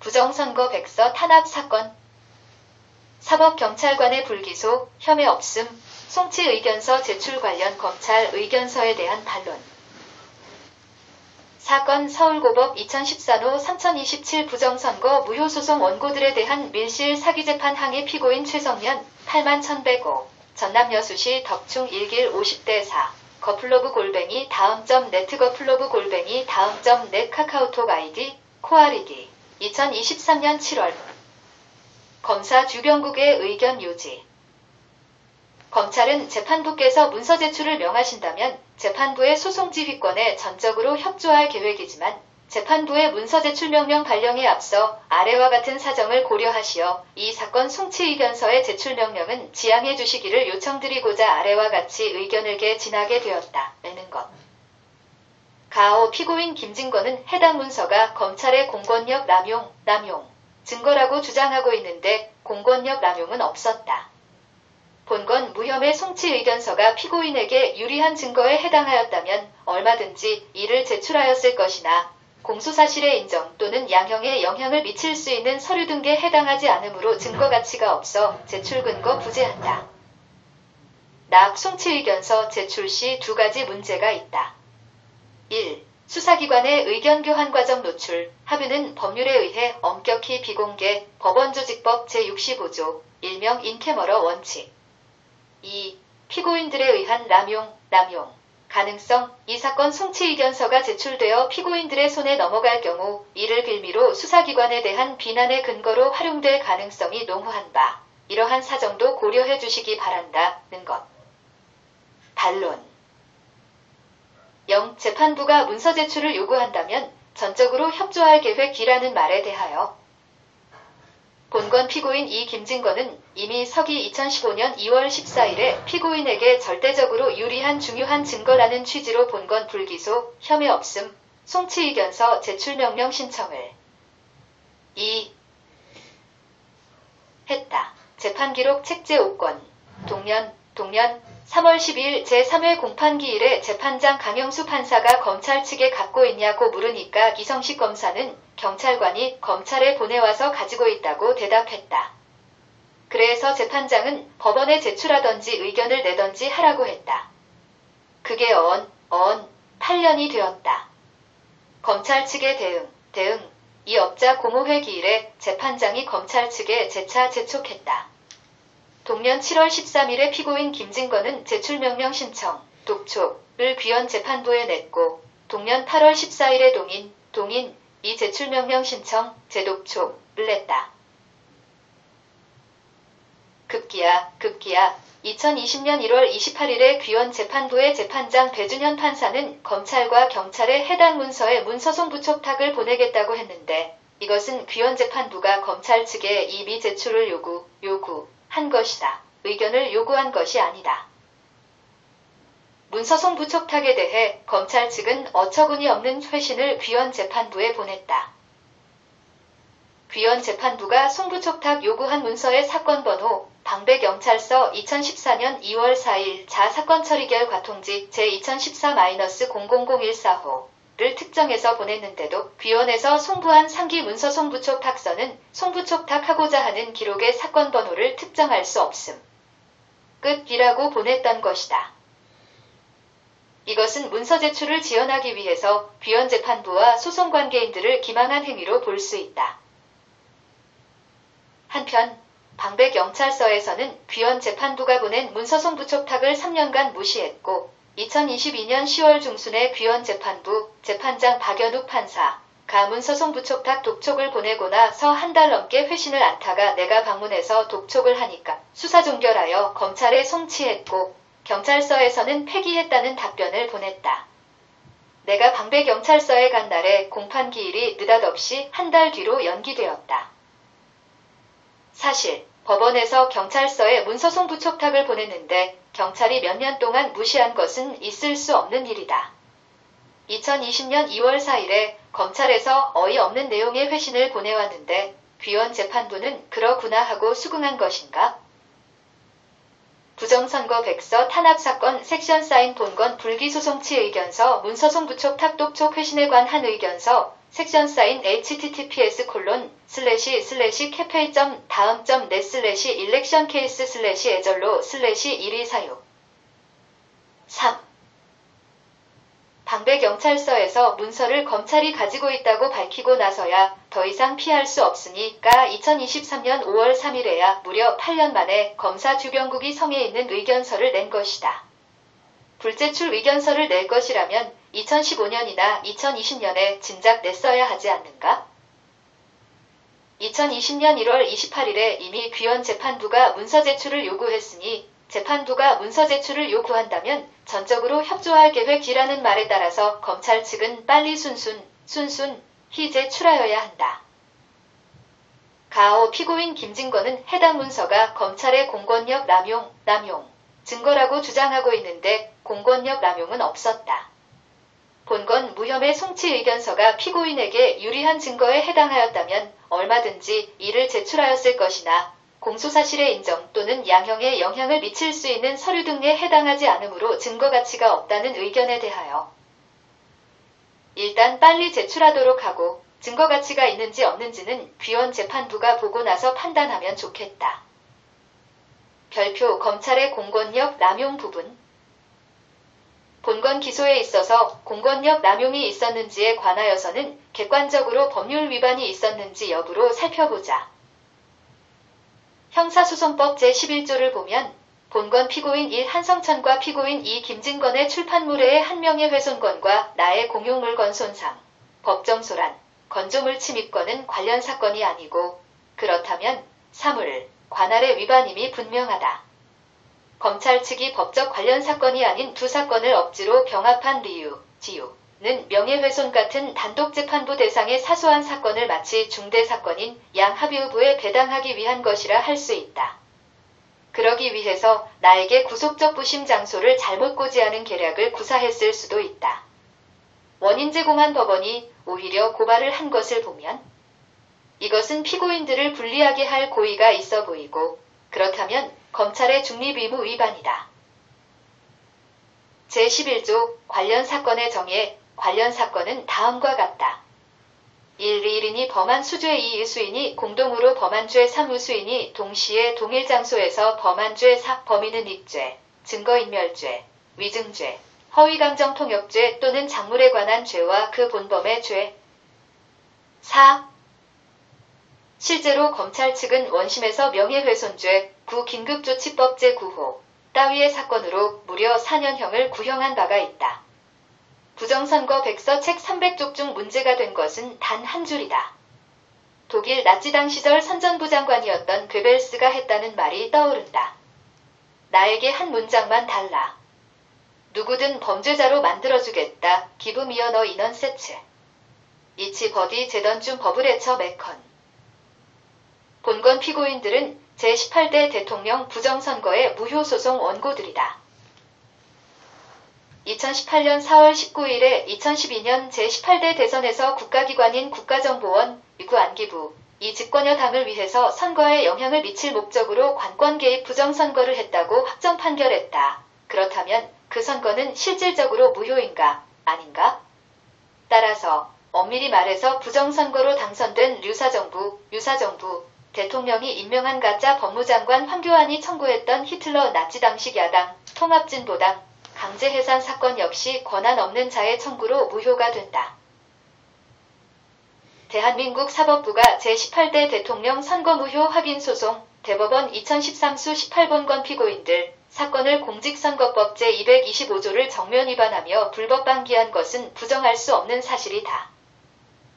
부정선거 백서 탄압 사건. 사법경찰관의 불기소, 혐의 없음, 송치 의견서 제출 관련 검찰 의견서에 대한 반론. 사건 서울고법 2014호 3027 부정선거 무효소송 원고들에 대한 밀실 사기재판 항의 피고인 최성년 81,105 전남여수시 덕충 1길 50대 4 거플로브 골뱅이 다음.net 거플로브 골뱅이 다음.net 카카오톡 아이디 코아리기 2023년 7월 검사 주병국의 의견 요지. 검찰은 재판부께서 문서 제출을 명하신다면 재판부의 소송 지휘권에 전적으로 협조할 계획이지만 재판부의 문서 제출 명령 발령에 앞서 아래와 같은 사정을 고려하시어 이 사건 송치 의견서의 제출 명령은 지양해 주시기를 요청드리고자 아래와 같이 의견을 개진하게 되었다는 것. 가오 피고인 김진건은 해당 문서가 검찰의 공권력 남용 증거라고 주장하고 있는데 공권력 남용은 없었다. 본건 무혐의 송치 의견서가 피고인에게 유리한 증거에 해당하였다면 얼마든지 이를 제출하였을 것이나 공소사실의 인정 또는 양형에 영향을 미칠 수 있는 서류 등에 해당하지 않으므로 증거 가치가 없어 제출 근거 부재한다. 낙 송치 의견서 제출 시 두 가지 문제가 있다. 1. 수사기관의 의견 교환 과정 노출, 합의는 법률에 의해 엄격히 비공개, 법원조직법 제65조, 일명 인캐머러 원칙. 2. 피고인들에 의한 남용 가능성. 이 사건 송치 의견서가 제출되어 피고인들의 손에 넘어갈 경우 이를 빌미로 수사기관에 대한 비난의 근거로 활용될 가능성이 농후한 바, 이러한 사정도 고려해 주시기 바란다는 것. 반론. 재판부가 문서 제출을 요구한다면 전적으로 협조할 계획이라는 말에 대하여 본건 피고인 이 김진건은 이미 서기 2015년 2월 14일에 피고인에게 절대적으로 유리한 중요한 증거라는 취지로 본건 불기소, 혐의 없음, 송치 의견서 제출 명령 신청을 했다. 재판기록 책제 5건. 동년 3월 12일 제3회 공판기일에 재판장 강영수 판사가 검찰 측에 갖고 있냐고 물으니까 이성식 검사는 경찰관이 검찰에 보내와서 가지고 있다고 대답했다. 그래서 재판장은 법원에 제출하던지 의견을 내던지 하라고 했다. 그게 8년이 되었다. 검찰 측의 대응. 이 업자 공호회 기일에 재판장이 검찰 측에 재차 재촉했다. 동년 7월 13일에 피고인 김진건은 제출명령 신청, 독촉을 귀원 재판부에 냈고 동년 8월 14일에 동인 이 제출명령 신청, 재독촉을 냈다. 급기야 2020년 1월 28일에 귀원 재판부의 재판장 배준현 판사는 검찰과 경찰에 해당 문서에 문서송 부촉탁을 보내겠다고 했는데 이것은 귀원 재판부가 검찰 측에 이 미제출을 요구한 것이다. 의견을 요구한 것이 아니다. 문서송 부촉탁에 대해 검찰 측은 어처구니 없는 회신을 귀원 재판부에 보냈다. 귀원 재판부가 송부촉탁 요구한 문서의 사건 번호 방배경찰서 2014년 2월 4일 자사건 처리결 과통지 제2014-000145를 특정해서 보냈는데도 귀원에서 송부한 상기 문서송 부촉탁서는 송부촉탁하고자 하는 기록의 사건 번호를 특정할 수 없음. 끝이라고 보냈던 것이다. 이것은 문서 제출을 지연하기 위해서 귀원 재판부와 소송 관계인들을 기망한 행위로 볼 수 있다. 한편 방배경찰서에서는 귀원 재판부가 보낸 문서송 부촉탁을 3년간 무시했고 2022년 10월 중순에 귀원 재판부 재판장 박연욱 판사가 문서송 부촉탁 독촉을 보내고 나서 한 달 넘게 회신을 않다가 내가 방문해서 독촉을 하니까 수사 종결하여 검찰에 송치했고 경찰서에서는 폐기했다는 답변을 보냈다. 내가 방배경찰서에 간 날에 공판기일이 느닷없이 한 달 뒤로 연기되었다. 사실 법원에서 경찰서에 문서송 부촉탁을 보냈는데 경찰이 몇 년 동안 무시한 것은 있을 수 없는 일이다. 2020년 2월 4일에 검찰에서 어이없는 내용의 회신을 보내왔는데 귀원 재판부는 그러구나 하고 수긍한 것인가? 부정선거 백서 탄압사건 섹션 사인 본건 불기소 송치 의견서 문서송 부촉탁 독촉 회신에 관한 의견서 섹션 사인 https://cafe.daum.net/election-case/에절로/1위 사유. 3. 방배경찰서에서 문서를 검찰이 가지고 있다고 밝히고 나서야 더 이상 피할 수 없으니까 2023년 5월 3일에야 무려 8년 만에 검사 주변국이 성에 있는 의견서를 낸 것이다. 불제출 의견서를 낼 것이라면 2015년이나 2020년에 진작 냈어야 하지 않는가? 2020년 1월 28일에 이미 귀원 재판부가 문서 제출을 요구했으니 재판부가 문서 제출을 요구한다면 전적으로 협조할 계획이라는 말에 따라서 검찰 측은 빨리 순순히 제출하여야 한다. 가오 피고인 김진건은 해당 문서가 검찰의 공권력 남용 증거라고 주장하고 있는데 공권력 남용은 없었다. 본건 무혐의 송치 의견서가 피고인에게 유리한 증거에 해당하였다면 얼마든지 이를 제출하였을 것이나 공소사실의 인정 또는 양형에 영향을 미칠 수 있는 서류 등에 해당하지 않으므로 증거 가치가 없다는 의견에 대하여 일단 빨리 제출하도록 하고 증거 가치가 있는지 없는지는 귀원 재판부가 보고 나서 판단하면 좋겠다. 별표 검찰의 공권력 남용 부분. 본건 기소에 있어서 공권력 남용이 있었는지에 관하여서는 객관적으로 법률 위반이 있었는지 여부로 살펴보자. 형사소송법 제11조를 보면 본건 피고인 1 한성천과 피고인 2 김진건의 출판물의 한 명의 훼손건과 나의 공용물건 손상, 법정소란, 건조물 침입건은 관련 사건이 아니고 그렇다면 사물, 관할의 위반임이 분명하다. 검찰 측이 법적 관련 사건이 아닌 두 사건을 억지로 병합한 지유는 명예훼손 같은 단독재판부 대상의 사소한 사건을 마치 중대 사건인 양합의부에 배당하기 위한 것이라 할 수 있다. 그러기 위해서 나에게 구속적 부심 장소를 잘못 고지하는 계략을 구사했을 수도 있다. 원인 제공한 법원이 오히려 고발을 한 것을 보면 이것은 피고인들을 불리하게 할 고의가 있어 보이고 그렇다면 검찰의 중립의무 위반이다. 제11조 관련 사건의 정의 관련 사건은 다음과 같다. 1. 의인이 범한 수죄 2. 의수인이 공동으로 범한 죄 3. 의수인이 동시에 동일 장소에서 범한 죄 4. 범인은 익죄, 증거인멸죄, 위증죄, 허위감정통역죄 또는 작물에 관한 죄와 그 본범의 죄. 4. 실제로 검찰 측은 원심에서 명예훼손죄 9 긴급조치법 제9호 따위의 사건으로 무려 4년형을 구형한 바가 있다. 부정선거 백서 책 300쪽 중 문제가 된 것은 단 한 줄이다. 독일 나치당 시절 선전부 장관이었던 괴벨스가 했다는 말이 떠오른다. 나에게 한 문장만 달라. 누구든 범죄자로 만들어주겠다. 기브미어 너 인원 세츠. 이치 버디 제던쯤 버블에처 메컨. 본건 피고인들은 제18대 대통령 부정선거의 무효소송 원고들이다. 2018년 4월 19일에 2012년 제18대 대선에서 국가기관인 국가정보원, 안기부, 이 집권여 당을 위해서 선거에 영향을 미칠 목적으로 관권 개입 부정선거를 했다고 확정 판결했다. 그렇다면 그 선거는 실질적으로 무효인가, 아닌가? 따라서 엄밀히 말해서 부정선거로 당선된 유사정부, 대통령이 임명한 가짜 법무장관 황교안이 청구했던 히틀러 나치 당식 야당, 통합진보당, 강제해산 사건 역시 권한 없는 자의 청구로 무효가 된다. 대한민국 사법부가 제18대 대통령 선거무효 확인소송 대법원 2013수 18번건 피고인들 사건을 공직선거법 제225조를 정면 위반하며 불법 방기한 것은 부정할 수 없는 사실이다.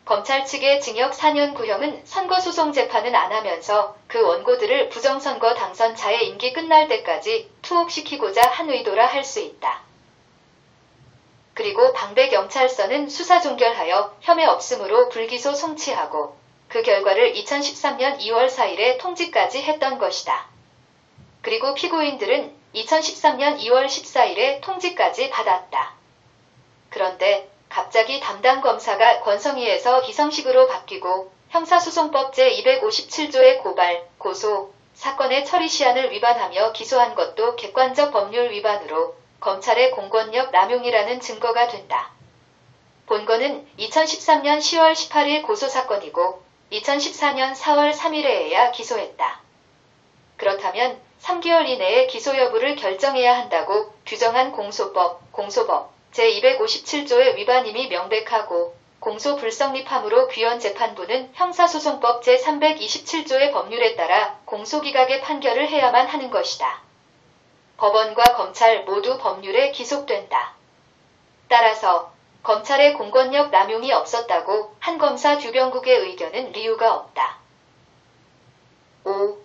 검찰 측의 징역 4년 구형은 선거소송 재판은 안 하면서 그 원고들을 부정선거 당선자의 임기 끝날 때까지 투옥시키고자 한 의도라 할 수 있다. 그리고 방배경찰서는 수사 종결하여 혐의 없음으로 불기소 송치하고 그 결과를 2013년 2월 4일에 통지까지 했던 것이다. 그리고 피고인들은 2013년 2월 14일에 통지까지 받았다. 그런데 갑자기 담당 검사가 권성위에서 희성식으로 바뀌고 형사소송법 제257조의 고발, 고소, 사건의 처리 시한을 위반하며 기소한 것도 객관적 법률 위반으로 검찰의 공권력 남용이라는 증거가 된다. 본건은 2013년 10월 18일 고소사건이고 2014년 4월 3일에야 기소했다. 그렇다면 3개월 이내에 기소 여부를 결정해야 한다고 규정한 공소법 제257조의 위반임이 명백하고 공소 불성립하므로 귀원재판부는 형사소송법 제327조의 법률에 따라 공소기각의 판결을 해야만 하는 것이다. 법원과 검찰 모두 법률에 기속된다. 따라서 검찰의 공권력 남용이 없었다고 한 검사 주변국의 의견은 이유가 없다. 5.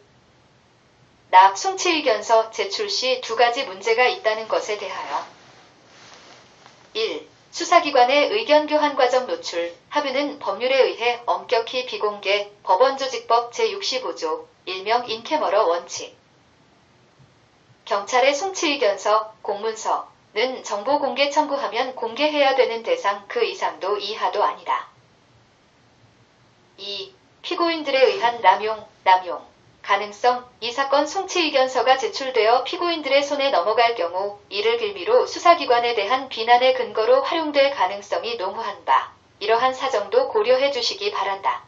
낙 송치의견서 제출 시 두 가지 문제가 있다는 것에 대하여 1. 수사기관의 의견 교환 과정 노출, 합의는 법률에 의해 엄격히 비공개, 법원조직법 제65조, 일명 인캐머러 원칙. 경찰의 송치의견서, 공문서는 정보 공개 청구하면 공개해야 되는 대상 그 이상도 이하도 아니다. 2. 피고인들에 의한 남용 가능성, 이 사건 송치의견서가 제출되어 피고인들의 손에 넘어갈 경우 이를 빌미로 수사기관에 대한 비난의 근거로 활용될 가능성이 농후한 바, 이러한 사정도 고려해 주시기 바란다.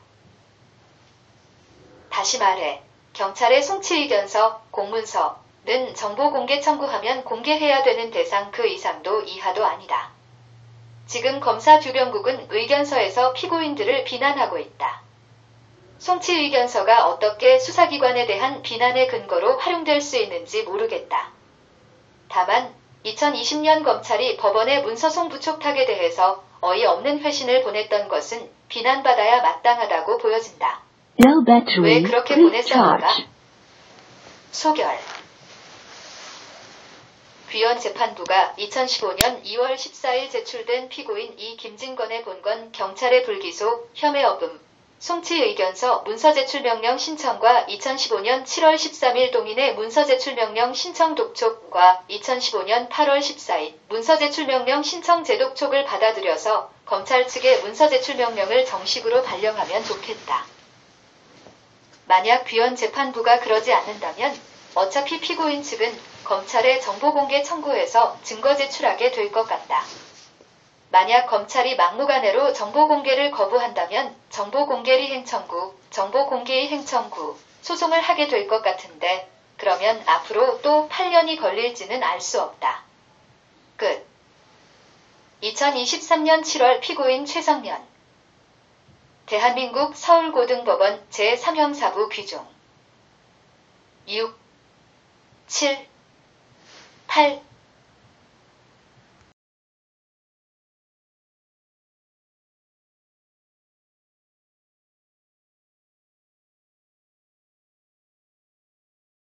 다시 말해, 경찰의 송치의견서, 공문서는 정보 공개 청구하면 공개해야 되는 대상 그 이상도 이하도 아니다. 지금 검사 주변국은 의견서에서 피고인들을 비난하고 있다. 송치의견서가 어떻게 수사기관에 대한 비난의 근거로 활용될 수 있는지 모르겠다. 다만 2020년 검찰이 법원의 문서송 부촉탁에 대해서 어이없는 회신을 보냈던 것은 비난받아야 마땅하다고 보여진다. 왜 그렇게 보냈었는가? 소결. 귀원재판부가 2015년 2월 14일 제출된 피고인 이 김진건의 본건 경찰의 불기소, 혐의 어금, 송치의견서 문서제출명령 신청과 2015년 7월 13일 동인의 문서제출명령 신청 독촉과 2015년 8월 14일 문서제출명령 신청 재독촉을 받아들여서 검찰 측의 문서제출명령을 정식으로 발령하면 좋겠다. 만약 귀원재판부가 그러지 않는다면 어차피 피고인 측은 검찰에 정보공개 청구해서 증거 제출하게 될 것 같다. 만약 검찰이 막무가내로 정보공개를 거부한다면 정보공개이행 청구, 소송을 하게 될 것 같은데 그러면 앞으로 또 8년이 걸릴지는 알 수 없다. 끝. 2023년 7월 피고인 최성년. 대한민국 서울고등법원 제3형사부 규정 6, 7, 8